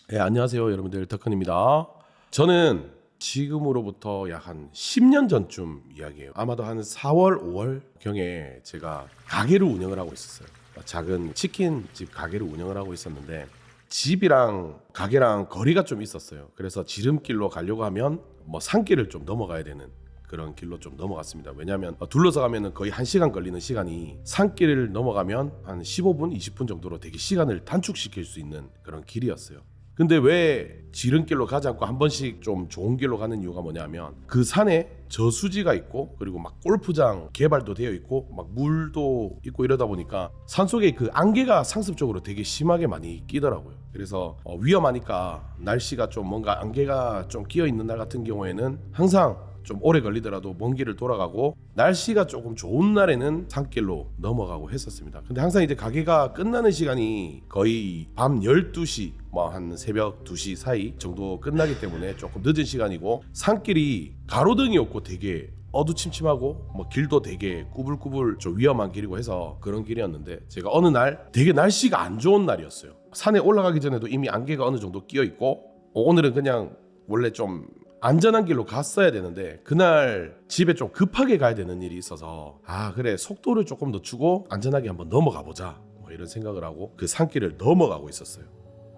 네, 안녕하세요 여러분들, 덕헌입니다. 저는 지금으로부터 약 한 10년 전쯤 이야기예요. 아마도 한 4월 5월 경에 제가 가게를 운영을 하고 있었어요. 작은 치킨집 가게를 운영을 하고 있었는데 집이랑 가게랑 거리가 좀 있었어요. 그래서 지름길로 가려고 하면 산길을 좀 넘어가야 되는 그런 길로 좀 넘어갔습니다. 왜냐하면 둘러서 가면은 거의 1시간 걸리는 시간이 산길을 넘어가면 한 15분, 20분 정도로 되게 시간을 단축시킬 수 있는 그런 길이었어요. 근데 왜 지름길로 가지 않고 한 번씩 좀 좋은 길로 가는 이유가 뭐냐면 그 산에 저수지가 있고 그리고 막 골프장 개발도 되어 있고 막 물도 있고 이러다 보니까 산속에 그 안개가 상습적으로 되게 심하게 많이 끼더라고요. 그래서 위험하니까 날씨가 좀 뭔가 안개가 좀 끼어 있는 날 같은 경우에는 항상 좀 오래 걸리더라도 먼 길을 돌아가고 날씨가 조금 좋은 날에는 산길로 넘어가고 했었습니다. 근데 항상 이제 가게가 끝나는 시간이 거의 밤 12시 한 새벽 2시 사이 정도 끝나기 때문에 조금 늦은 시간이고 산길이 가로등이 없고 되게 어두침침하고 길도 되게 꾸불꾸불 좀 위험한 길이고 해서 그런 길이었는데 제가 어느 날 되게 날씨가 안 좋은 날이었어요. 산에 올라가기 전에도 이미 안개가 어느 정도 끼어 있고 오늘은 그냥 원래 좀 안전한 길로 갔어야 되는데 그날 집에 좀 급하게 가야 되는 일이 있어서 그래 속도를 조금 늦추고 안전하게 한번 넘어가 보자 이런 생각을 하고 그 산길을 넘어가고 있었어요.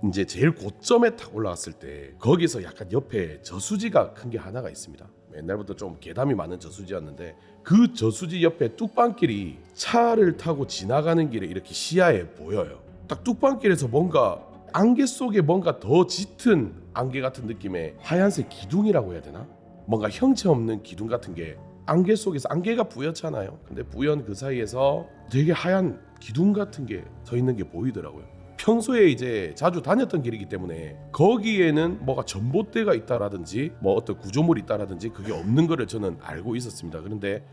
이제 제일 고점에 탁 올라갔을 때 거기서 약간 옆에 저수지가 큰 게 하나가 있습니다. 옛날부터 좀 계담이 많은 저수지였는데 그 저수지 옆에 뚝방길이 차를 타고 지나가는 길에 이렇게 시야에 보여요. 딱 뚝방길에서 뭔가 안개 속에 뭔가 더 짙은 안개 같은 느낌의 하얀색 기둥이라고 해야 되나? 뭔가 형체 없는 기둥 같은 게 안개 속에서 안개가 부옇잖아요. 근데 부연 그 사이에서 되게 하얀 기둥 같은 게 서 있는 게 보이더라고요. 평소에 이제 자주 다녔던 길이기 때문에 거기에는 뭐가 전봇대가 있다라든지 어떤 구조물이 있다라든지 그게 없는 거를 저는 알고 있었습니다. 그런데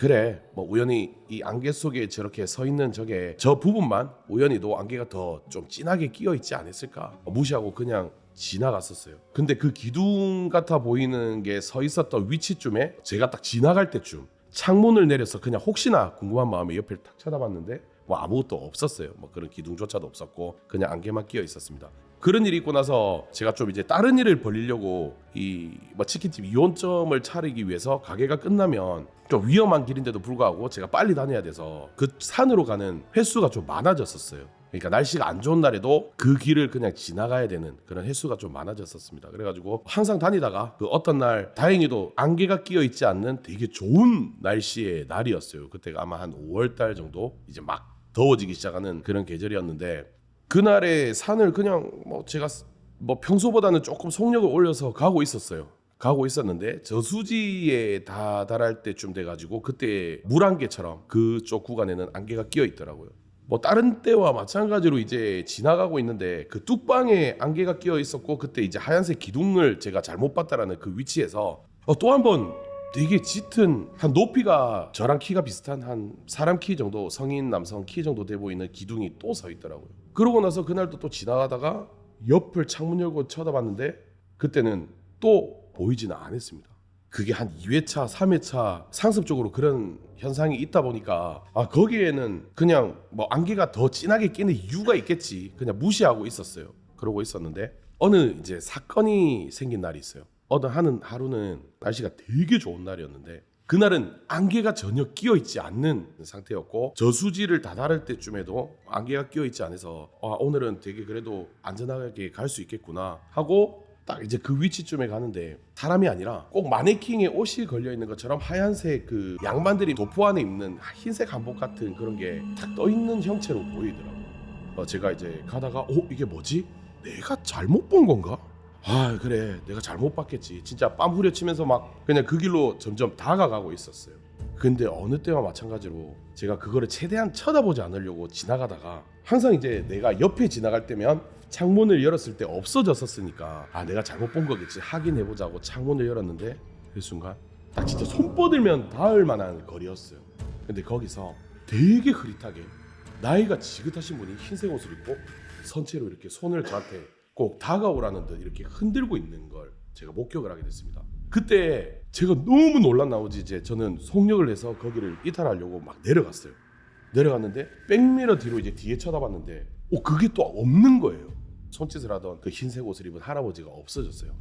그래 우연히 이 안개 속에 저렇게 서 있는 저 부분만 우연히도 안개가 더 좀 진하게 끼어 있지 않았을까 무시하고 그냥 지나갔었어요. 근데 그 기둥 같아 보이는 게 서 있었던 위치쯤에 제가 딱 지나갈 때쯤 창문을 내려서 그냥 혹시나 궁금한 마음에 옆을 탁 쳐다봤는데 아무것도 없었어요. 그런 기둥조차도 없었고 그냥 안개만 끼어 있었습니다. 그런 일이 있고 나서 제가 좀 이제 다른 일을 벌이려고 이 치킨집 2호점을 차리기 위해서 가게가 끝나면 좀 위험한 길인데도 불구하고 제가 빨리 다녀야 돼서 그 산으로 가는 횟수가 좀 많아졌었어요. 그러니까 날씨가 안 좋은 날에도 그 길을 그냥 지나가야 되는 그런 횟수가 좀 많아졌었습니다. 그래가지고 항상 다니다가 그 어떤 날 다행히도 안개가 끼어 있지 않는 되게 좋은 날씨의 날이었어요. 그때가 아마 한 5월달 정도 이제 막 더워지기 시작하는 그런 계절이었는데 그날의 산을 그냥 제가 평소보다는 조금 속력을 올려서 가고 있었는데 저수지에 다다를 때쯤 돼가지고 그때 물안개처럼 그쪽 구간에는 안개가 끼어 있더라고요. 다른 때와 마찬가지로 이제 지나가고 있는데 그 뚝방에 안개가 끼어 있었고 그때 이제 하얀색 기둥을 제가 잘못 봤다라는 그 위치에서 또 한 번 되게 짙은 한 높이가 저랑 키가 비슷한 한 사람 키 정도 성인 남성 키 정도 돼 보이는 기둥이 또 서 있더라고요. 그러고 나서 그날도 또 지나가다가 옆을 창문 열고 쳐다봤는데 그때는 또 보이지는 않았습니다. 그게 한 2회차 3회차 상습적으로 그런 현상이 있다 보니까 거기에는 그냥 안개가 더 진하게 끼는 이유가 있겠지 그냥 무시하고 있었어요. 그러고 있었는데 어느 이제 사건이 생긴 날이 있어요. 어느 하루는 날씨가 되게 좋은 날이었는데 그날은 안개가 전혀 끼어 있지 않는 상태였고 저수지를 다다를 때쯤에도 안개가 끼어 있지 않아서 오늘은 되게 그래도 안전하게 갈 수 있겠구나 하고 딱 이제 그 위치쯤에 가는데 사람이 아니라 꼭 마네킹에 옷이 걸려 있는 것처럼 하얀색 그 양반들이 도포 안에 입는 흰색 한복 같은 그런 게 탁 떠 있는 형체로 보이더라고요. 제가 이제 가다가 이게 뭐지? 내가 잘못 본 건가? 그래 내가 잘못 봤겠지. 진짜 뺨 후려치면서 막 그냥 그 길로 점점 다가가고 있었어요. 근데 어느 때와 마찬가지로 제가 그거를 최대한 쳐다보지 않으려고 지나가다가 항상 이제 내가 옆에 지나갈 때면 창문을 열었을 때 없어졌었으니까 내가 잘못 본 거겠지 확인해보자고 창문을 열었는데 그 순간 딱 진짜 손 뻗으면 닿을 만한 거리였어요. 근데 거기서 되게 흐릿하게 나이가 지긋하신 분이 흰색 옷을 입고 선체로 이렇게 손을 저한테 꼭 다가오라는 듯 이렇게 흔들고 있는 걸 제가 목격을 하게 됐습니다. 그때 제가 너무 놀란 나머지 이제 저는 속력을 내서 거기를 이탈하려고 막 내려갔어요. 내려갔는데 백미러 뒤로 이제 뒤에 쳐다봤는데 그게 또 없는 거예요. 손짓을 하던 그 흰색 옷을 입은 할아버지가 없어졌어요.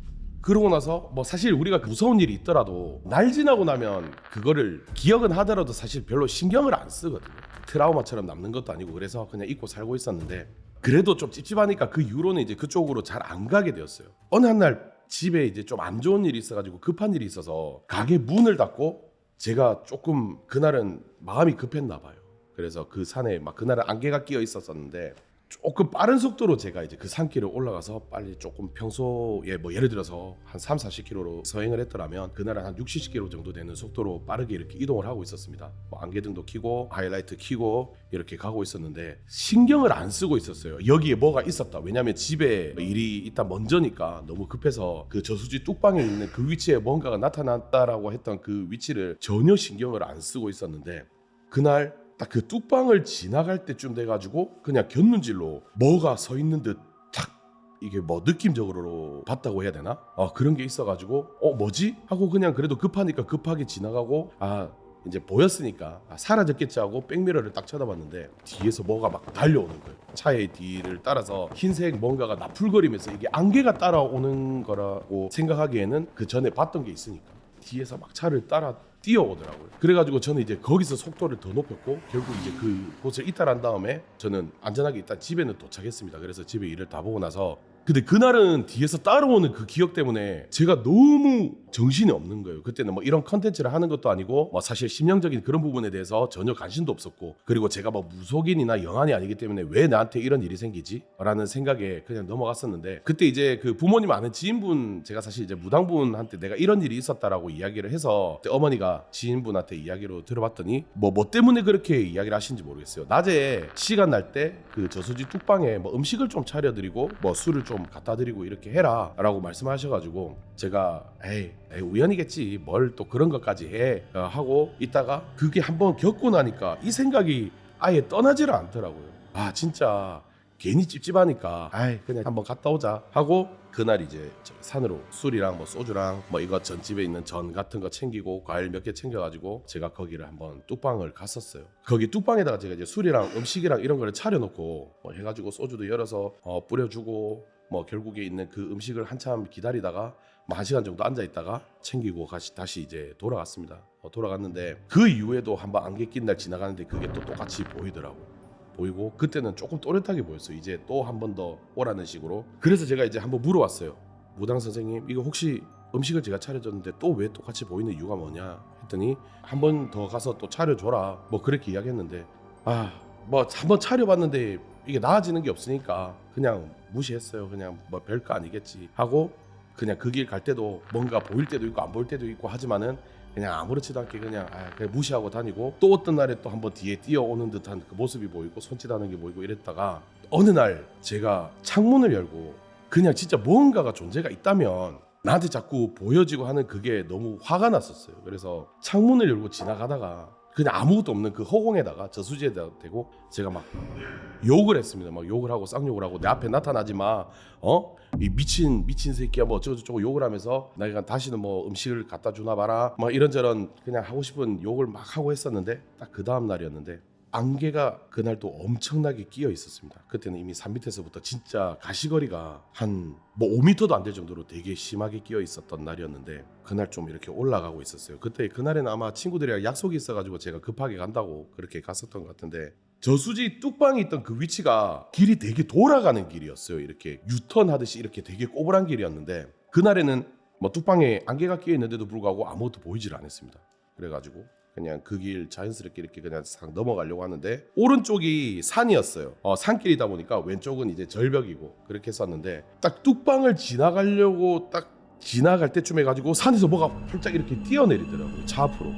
그러고 나서 뭐 사실 우리가 무서운 일이 있더라도 날 지나고 나면 그거를 기억은 하더라도 사실 별로 신경을 안 쓰거든요. 트라우마처럼 남는 것도 아니고 그래서 그냥 잊고 살고 있었는데 그래도 좀 찝찝하니까 그 이후로는 이제 그쪽으로 잘 안 가게 되었어요. 어느 한 날 집에 이제 좀 안 좋은 일이 있어가지고 급한 일이 있어서 가게 문을 닫고 제가 조금 그날은 마음이 급했나 봐요. 그래서 그 산에 막 그날은 안개가 끼어 있었었는데 조금 빠른 속도로 제가 이제 그 산길을 올라가서 빨리 조금 평소에 뭐 예를 들어서 한 3, 40km로 서행을 했더라면 그날은 한 60, 70km 정도 되는 속도로 빠르게 이렇게 이동을 하고 있었습니다. 뭐 안개등도 켜고 하이라이트 켜고 이렇게 가고 있었는데 신경을 안 쓰고 있었어요. 여기에 뭐가 있었다. 왜냐하면 집에 일이 일단 먼저니까 너무 급해서 그 저수지 뚝방에 있는 그 위치에 뭔가가 나타났다라고 했던 그 위치를 전혀 신경을 안 쓰고 있었는데 그날 딱 그 뚝방을 지나갈 때쯤 돼가지고 그냥 곁눈질로 뭐가 서 있는 듯 탁 이게 뭐 느낌적으로 봤다고 해야 되나? 그런 게 있어가지고 뭐지? 하고 그냥 그래도 급하니까 급하게 지나가고 이제 보였으니까 사라졌겠지 하고 백미러를 딱 쳐다봤는데 뒤에서 뭐가 막 달려오는 거예요. 차의 뒤를 따라서 흰색 뭔가가 나풀거리면서 이게 안개가 따라오는 거라고 생각하기에는 그 전에 봤던 게 있으니까 뒤에서 막 차를 따라 뛰어오더라고요. 그래가지고 저는 이제 거기서 속도를 더 높였고 결국 이제 그곳을 이탈한 다음에 저는 안전하게 일단 집에는 도착했습니다. 그래서 집에 일을 다 보고 나서 근데 그날은 뒤에서 따라오는 그 기억 때문에 제가 너무 정신이 없는 거예요. 그때는 뭐 이런 컨텐츠를 하는 것도 아니고 뭐 사실 심령적인 그런 부분에 대해서 전혀 관심도 없었고 그리고 제가 뭐 무속인이나 영안이 아니기 때문에 왜 나한테 이런 일이 생기지? 라는 생각에 그냥 넘어갔었는데 그때 이제 그 부모님 아는 지인분 제가 사실 이제 무당분한테 내가 이런 일이 있었다라고 이야기를 해서 그때 어머니가 지인분한테 이야기로 들어봤더니 뭐 때문에 그렇게 이야기를 하시는지 모르겠어요. 낮에 시간 날 때 그 저수지 뚝방에 뭐 음식을 좀 차려드리고 뭐 술을 좀 갖다 드리고 이렇게 해라 라고 말씀하셔가지고 제가 에이 우연이겠지 뭘 또 그런 것까지 해 하고 있다가 그게 한번 겪고 나니까 이 생각이 아예 떠나지를 않더라고요. 진짜 괜히 찝찝하니까 그냥 한번 갔다 오자 하고 그날 이제 산으로 술이랑 뭐 소주랑 뭐 이거 전집에 있는 전 같은 거 챙기고 과일 몇 개 챙겨가지고 제가 거기를 한번 뚝방을 갔었어요. 거기 뚝방에다가 제가 이제 술이랑 음식이랑 이런 거를 차려놓고 뭐 해가지고 소주도 열어서 뿌려주고 뭐 결국에 있는 그 음식을 한참 기다리다가 뭐 1시간 정도 앉아있다가 챙기고 다시 이제 돌아갔습니다. 돌아갔는데 그 이후에도 한번 안개 낀 날 지나가는데 그게 또 똑같이 보이고 그때는 조금 또렷하게 보였어요. 이제 또 한 번 더 오라는 식으로. 그래서 제가 이제 한번 물어봤어요. 무당 선생님 이거 혹시 음식을 제가 차려줬는데 또 왜 똑같이 보이는 이유가 뭐냐 했더니 한 번 더 가서 또 차려줘라 뭐 그렇게 이야기했는데 뭐 한번 차려봤는데 이게 나아지는 게 없으니까 그냥 무시했어요. 그냥 뭐 별거 아니겠지 하고 그냥 그 길 갈 때도 뭔가 보일 때도 있고 안 보일 때도 있고 하지만은 그냥 아무렇지도 않게 그냥 무시하고 다니고 또 어떤 날에 또 한번 뒤에 뛰어오는 듯한 그 모습이 보이고 손짓하는 게 보이고 이랬다가 어느 날 제가 창문을 열고 그냥 진짜 무언가가 존재가 있다면 나한테 자꾸 보여지고 하는 그게 너무 화가 났었어요. 그래서 창문을 열고 지나가다가 그냥 아무것도 없는 그 허공에다가 저수지에다 대고 제가 막 욕을 했습니다. 막 욕을 하고 쌍욕을 하고 내 앞에 나타나지 마. 이 미친 새끼야 뭐 어쩌고저쩌고 욕을 하면서 내가 다시는 뭐 음식을 갖다 주나 봐라. 막 이런저런 그냥 하고 싶은 욕을 막 하고 했었는데 딱 그 다음 날이었는데 안개가 그날도 엄청나게 끼어 있었습니다. 그때는 이미 산 밑에서부터 진짜 가시거리가 한 뭐 5m도 안 될 정도로 되게 심하게 끼어 있었던 날이었는데 그날 좀 이렇게 올라가고 있었어요. 그날에는 아마 친구들이랑 약속이 있어가지고 제가 급하게 간다고 그렇게 갔었던 것 같은데 저수지 뚝방이 있던 그 위치가 길이 되게 돌아가는 길이었어요. 이렇게 유턴하듯이 이렇게 되게 꼬불한 길이었는데 그날에는 뭐 뚝방에 안개가 끼어 있는데도 불구하고 아무것도 보이질 않았습니다. 그래가지고 그냥 그 길 자연스럽게 이렇게 그냥 싹 넘어가려고 하는데 오른쪽이 산이었어요. 산길이다 보니까 왼쪽은 이제 절벽이고 그렇게 했었는데 딱 뚝방을 지나가려고 딱 지나갈 때쯤 해가지고 산에서 뭐가 펄짝 이렇게 뛰어내리더라고요. 차 앞으로.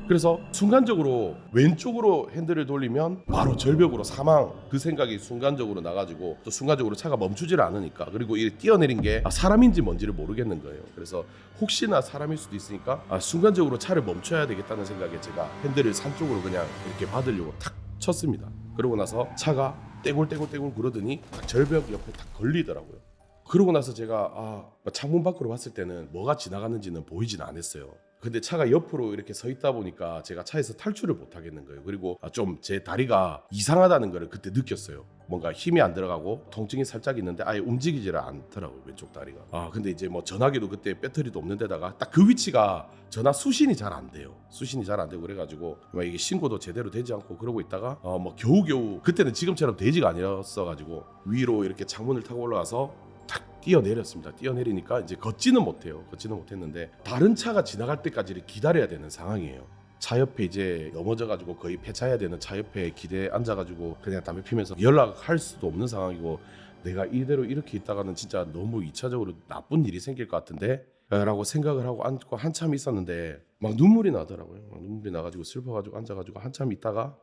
그래서 순간적으로 왼쪽으로 핸들을 돌리면 바로 절벽으로 사망 그 생각이 순간적으로 나가지고 또 순간적으로 차가 멈추질 않으니까 그리고 이 뛰어내린 게 사람인지 뭔지를 모르겠는 거예요. 그래서 혹시나 사람일 수도 있으니까 순간적으로 차를 멈춰야 되겠다는 생각에 제가 핸들을 산 쪽으로 그냥 이렇게 받으려고 탁 쳤습니다. 그러고 나서 차가 떼굴떼굴 그러더니 딱 절벽 옆에 딱 걸리더라고요. 그러고 나서 제가 창문 밖으로 봤을 때는 뭐가 지나가는지는 보이진 않았어요. 근데 차가 옆으로 이렇게 서 있다 보니까 제가 차에서 탈출을 못 하겠는 거예요. 그리고 좀 제 다리가 이상하다는 걸 그때 느꼈어요. 뭔가 힘이 안 들어가고 통증이 살짝 있는데 아예 움직이지를 않더라고요, 왼쪽 다리가. 근데 이제 뭐 전화기도 그때 배터리도 없는 데다가 딱 그 위치가 전화 수신이 잘 안 돼요. 수신이 잘 안 되고 그래가지고 막 이게 신고도 제대로 되지 않고 그러고 있다가 뭐 겨우겨우 그때는 지금처럼 돼지가 아니었어가지고 위로 이렇게 창문을 타고 올라가서 탁 뛰어내렸습니다. 뛰어내리니까 이제 걷지는 못해요. 걷지는 못했는데 다른 차가 지나갈 때까지를 기다려야 되는 상황이에요. 차 옆에 이제 넘어져가지고 거의 폐차해야 되는 차 옆에 기대에 앉아가지고 그냥 담배 피면서 연락할 수도 없는 상황이고 내가 이대로 이렇게 있다가는 진짜 너무 2차적으로 나쁜 일이 생길 것 같은데 라고 생각을 하고 앉고 한참 있었는데 막 눈물이 나더라고요. 막 눈물이 나가지고 슬퍼가지고 앉아가지고 한참 있다가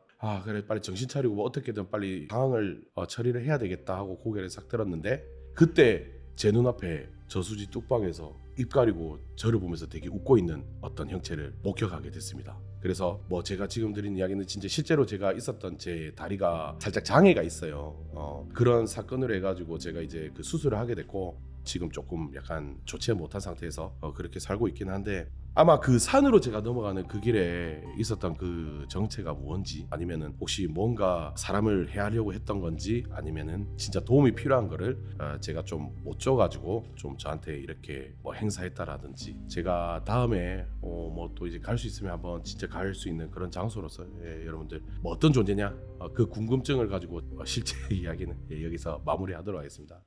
그래 빨리 정신 차리고 뭐 어떻게든 빨리 상황을 처리를 해야 되겠다 하고 고개를 싹 들었는데 그때 제 눈앞에 저수지 뚝방에서 입 가리고 저를 보면서 되게 웃고 있는 어떤 형체를 목격하게 됐습니다. 그래서 뭐 제가 지금 드린 이야기는 진짜 실제로 제가 있었던 제 다리가 살짝 장애가 있어요. 그런 사건으로 해가지고 제가 이제 그 수술을 하게 됐고 지금 조금 약간 좋지 못한 상태에서 그렇게 살고 있긴 한데 아마 그 산으로 제가 넘어가는 그 길에 있었던 그 정체가 뭔지 아니면은 혹시 뭔가 사람을 해하려고 했던 건지 아니면은 진짜 도움이 필요한 거를 제가 좀 못 줘가지고 좀 저한테 이렇게 뭐 행사했다라든지 제가 다음에 뭐 또 이제 갈 수 있으면 한번 진짜 갈 수 있는 그런 장소로서 여러분들 뭐 어떤 존재냐 그 궁금증을 가지고 실제 이야기는 여기서 마무리하도록 하겠습니다.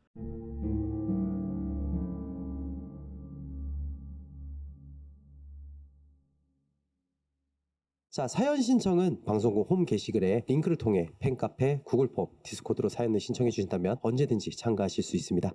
자, 사연 신청은 방송국 홈 게시글에 링크를 통해 팬카페, 구글 폼, 디스코드로 사연을 신청해 주신다면 언제든지 참가하실 수 있습니다.